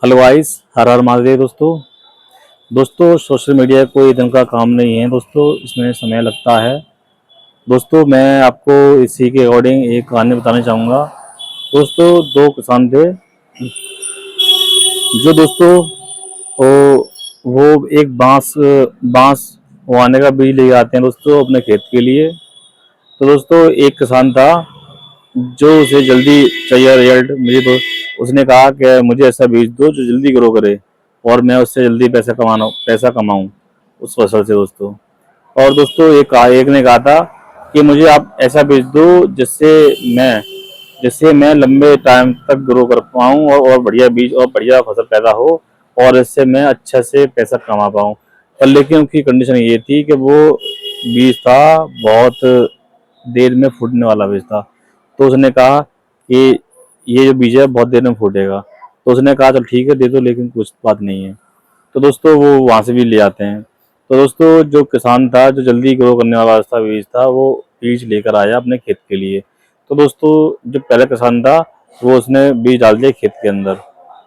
Hello guys, हर हर महादेव दोस्तों। Social media कोई दिन का काम नहीं है दोस्तों, इसमें समय लगता है। दोस्तों मैं आपको इसी के अकॉर्डिंग एक कहानी बताना चाहूँगा। दोस्तों दो किसान थे जो दोस्तों वो एक बांस बांस उगाने का बीज ले आते हैं दोस्तों अपने खेत के लिए। तो दोस्तों एक किसान था जो उसे जल्दी चाहिए रिजल्ट मुझे, तो उसने कहा कि मुझे ऐसा बीज दो जो जल्दी ग्रो करे और मैं उससे जल्दी पैसा कमाऊं उस फसल से दोस्तों। और दोस्तों एक ने कहा था कि मुझे आप ऐसा बीज दो मैं जिससे मैं लंबे टाइम तक ग्रो कर पाऊँ और बढ़िया बीज और बढ़िया फसल पैदा हो और इससे मैं अच्छा से पैसा कमा पाऊँ। पर लेकिन उनकी कंडीशन ये थी कि वो बीज था बहुत देर में फूटने वाला बीज था। तो उसने कहा कि ये जो बीज है बहुत देर में फूटेगा। तो उसने कहा चल ठीक है दे दो, लेकिन कुछ बात नहीं है। तो दोस्तों वो वहाँ से भी ले आते हैं। तो दोस्तों जो किसान था जो जल्दी ग्रो करने वाला था बीज था, वो बीज लेकर आया अपने खेत के लिए। तो दोस्तों जो पहला किसान था वो उसने बीज डाल दिया खेत के अंदर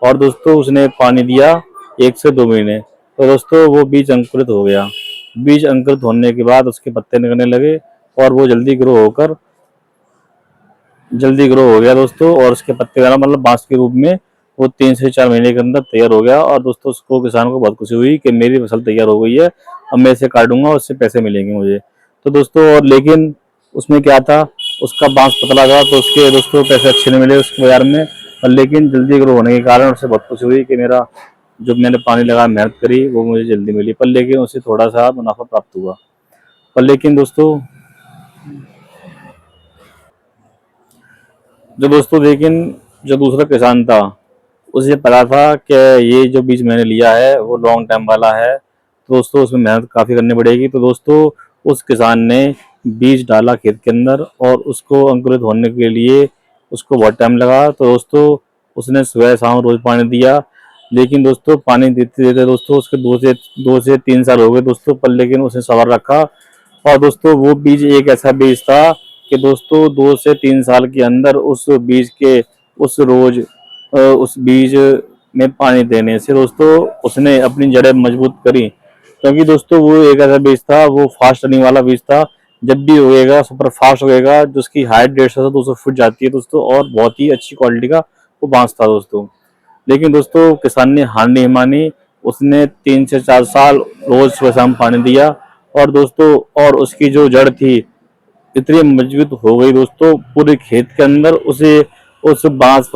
और दोस्तों उसने पानी दिया 1 से 2 महीने। तो दोस्तों वो बीज अंकुरित हो गया। बीज अंकुरित होने के बाद उसके पत्ते निकलने लगे और वो जल्दी ग्रो हो गया दोस्तों। और उसके पत्ते का मतलब बांस के रूप में वो 3 से 4 महीने के अंदर तैयार हो गया। और दोस्तों उसको किसान को बहुत खुशी हुई कि मेरी फसल तैयार हो गई है, अब मैं इसे काटूंगा और उससे पैसे मिलेंगे मुझे। तो दोस्तों और लेकिन उसमें क्या था, उसका बांस पतला था तो उसके दोस्तों पैसे अच्छे नहीं मिले उसके बाजार में। और लेकिन जल्दी ग्रो होने के कारण उसे बहुत खुशी हुई कि मेरा जो मैंने पानी लगा मेहनत करी वो मुझे जल्दी मिली। पर लेकिन उसे थोड़ा सा मुनाफा प्राप्त हुआ। पर लेकिन दोस्तों लेकिन जो दूसरा किसान था उसे पता था कि ये जो बीज मैंने लिया है वो लॉन्ग टाइम वाला है, तो दोस्तों उसमें मेहनत काफ़ी करनी पड़ेगी। तो दोस्तों उस किसान ने बीज डाला खेत के अंदर और उसको अंकुरित होने के लिए उसको बहुत टाइम लगा। तो दोस्तों उसने सुबह शाम रोज पानी दिया, लेकिन दोस्तों पानी देते देते दोस्तों उसके 2 से 3 साल हो गए दोस्तों। पर लेकिन उसने सब्र रखा और दोस्तों वो बीज एक ऐसा बीज था कि दोस्तों 2 से 3 साल के अंदर उस बीज में पानी देने से दोस्तों उसने अपनी जड़ें मजबूत करी। क्योंकि दोस्तों वो एक ऐसा बीज था, वो फास्ट रनिंग वाला बीज था। जब भी उगेगा सुपर फास्ट उगेगा, जो उसकी हाइट 150 से 200 फुट जाती है दोस्तों, और बहुत ही अच्छी क्वालिटी का वो बांस था दोस्तों। लेकिन दोस्तों किसान ने हार नहीं मानी। उसने 3 से 4 साल रोज सुबह शाम पानी दिया और दोस्तों और उसकी जो जड़ थी इतनी मजबूत हो गई दोस्तों पूरे खेत के अंदर। उसे उसकी बांस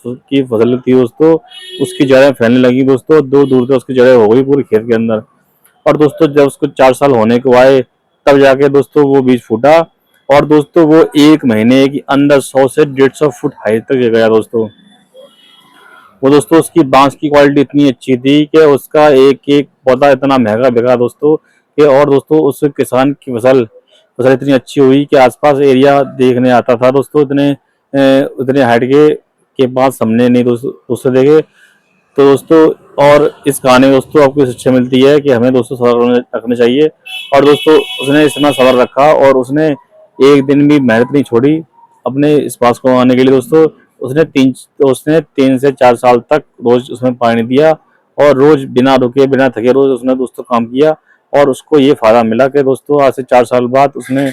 की फसल थी दोस्तों, उसकी जड़ें फैलने लगी दोस्तों, दूर दूर तक उसकी जड़ें हो गई पूरे खेत के अंदर। और दोस्तों जब उसको 4 साल होने को आए तब जाके दोस्तों वो बीज फूटा और दोस्तों वो 1 महीने के अंदर 100 से 150 फुट हाइट तक गया दोस्तों। वो दोस्तों उसकी बांस की क्वालिटी इतनी अच्छी थी कि उसका एक एक पौधा इतना महंगा बिका दोस्तों कि, और दोस्तों उस किसान की फसल इतनी अच्छी हुई कि आसपास एरिया देखने आता था दोस्तों। उतने हाइट के पास हमने नहीं दोस्तों देखे। तो दोस्तों और इस कहानी में दोस्तों आपको शिक्षा मिलती है कि हमें दोस्तों सब्र रखने चाहिए। और दोस्तों उसने इतना सब्र रखा और उसने एक दिन भी मेहनत नहीं छोड़ी अपने इस पास को आने के लिए दोस्तों। उसने 3 से 4 साल तक रोज उसमें पानी दिया और रोज बिना रुके बिना थके रोज उसने दोस्तों काम किया। और उसको ये फायदा मिला कि दोस्तों आज से 4 साल बाद उसने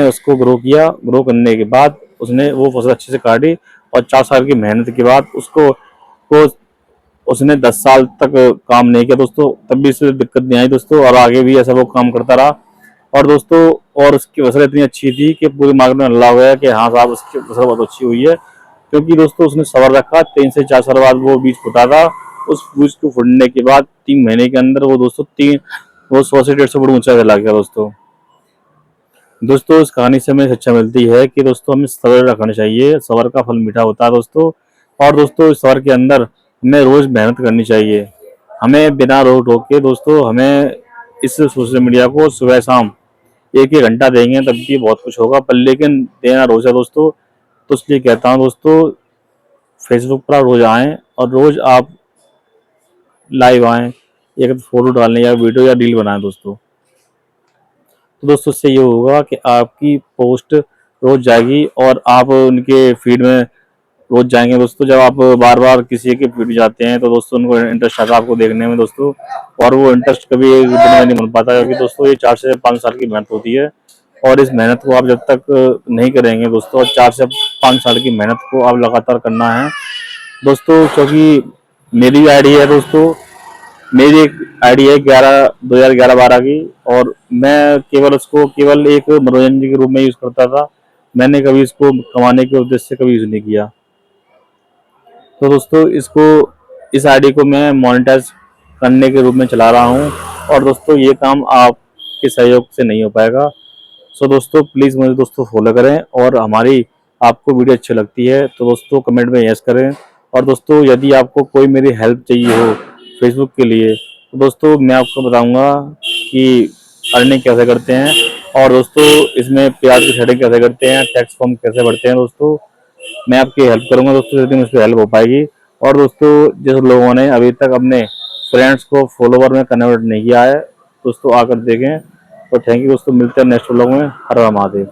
उसको ग्रो किया। ग्रो करने के बाद उसने वो फसल अच्छे से काटी और 4 साल की मेहनत के बाद को उसने 10 साल तक काम नहीं किया दोस्तों, तब भी उसे दिक्कत नहीं आई दोस्तों, और आगे भी ऐसा वो काम करता रहा। और दोस्तों और उसकी फसल इतनी अच्छी थी कि पूरे मार्केट में हल्ला हो गया कि हाँ साहब उसकी फसल बहुत अच्छी हुई है। क्योंकि दोस्तों उसने सब्र रखा, 3 से 4 साल बाद वो बीज फूटा था। उस बीज को फूटने के बाद 3 महीने के अंदर वो 100 से 150 फुट ऊंचा चला गया दोस्तों। दोस्तों इस कहानी से हमें शिक्षा मिलती है कि दोस्तों हमें सब्र रखना चाहिए, सब्र का फल मीठा होता है दोस्तों। और दोस्तों इस सब्र के अंदर हमें रोज मेहनत करनी चाहिए। हमें बिना रोक टोके दोस्तों हमें इस सोशल मीडिया को सुबह शाम एक एक घंटा देंगे तब भी बहुत कुछ होगा, पर लेकिन देना रोज है दोस्तों। तो इसलिए कहता हूँ दोस्तों फेसबुक पर आप रोज आएँ और रोज आप लाइव आएँ, एक फोटो डालने या वीडियो या रील बनाएं दोस्तों। तो दोस्तों इससे ये होगा कि आपकी पोस्ट रोज जाएगी और आप उनके फीड में रोज जाएंगे दोस्तों। जब आप बार बार किसी के वीडियो जाते हैं तो दोस्तों उनको इंटरेस्ट आता है आपको देखने में दोस्तों, और वो इंटरेस्ट कभी एक दिन में नहीं बन पाता, क्योंकि दोस्तों ये 4 से 5 साल की मेहनत होती है। और इस मेहनत को आप जब तक नहीं करेंगे दोस्तों, 4 से 5 साल की मेहनत को आप लगातार करना है दोस्तों। क्योंकि मेरी भी आईडी है दोस्तों, मेरी एक आईडी है 2011-12 की, और मैं केवल उसको केवल एक मनोरंजन के रूप में यूज करता था। मैंने कभी इसको कमाने के उद्देश्य से कभी यूज नहीं किया। तो दोस्तों इस आईडी को मैं मोनेटाइज करने के रूप में चला रहा हूँ, और दोस्तों ये काम आपके सहयोग से नहीं हो पाएगा। सो दोस्तों प्लीज़ मुझे दोस्तों फॉलो करें, और हमारी आपको वीडियो अच्छी लगती है तो दोस्तों कमेंट में यस करें। और दोस्तों यदि आपको कोई मेरी हेल्प चाहिए हो फेसबुक के लिए, तो दोस्तों मैं आपको बताऊंगा कि अर्निंग कैसे करते हैं, और दोस्तों इसमें प्याज की सेटिंग कैसे करते हैं, टैक्स फॉर्म कैसे भरते हैं दोस्तों। मैं आपकी हेल्प करूंगा दोस्तों, यदि मुझसे हेल्प हो पाएगी। और दोस्तों जिस लोगों ने अभी तक अपने फ्रेंड्स को फॉलोवर में कन्वर्ट नहीं किया है दोस्तों, आकर देखें। तो थैंक यू दोस्तों, मिलते हैं नेक्स्ट व्लॉग में। हर हर महादेव।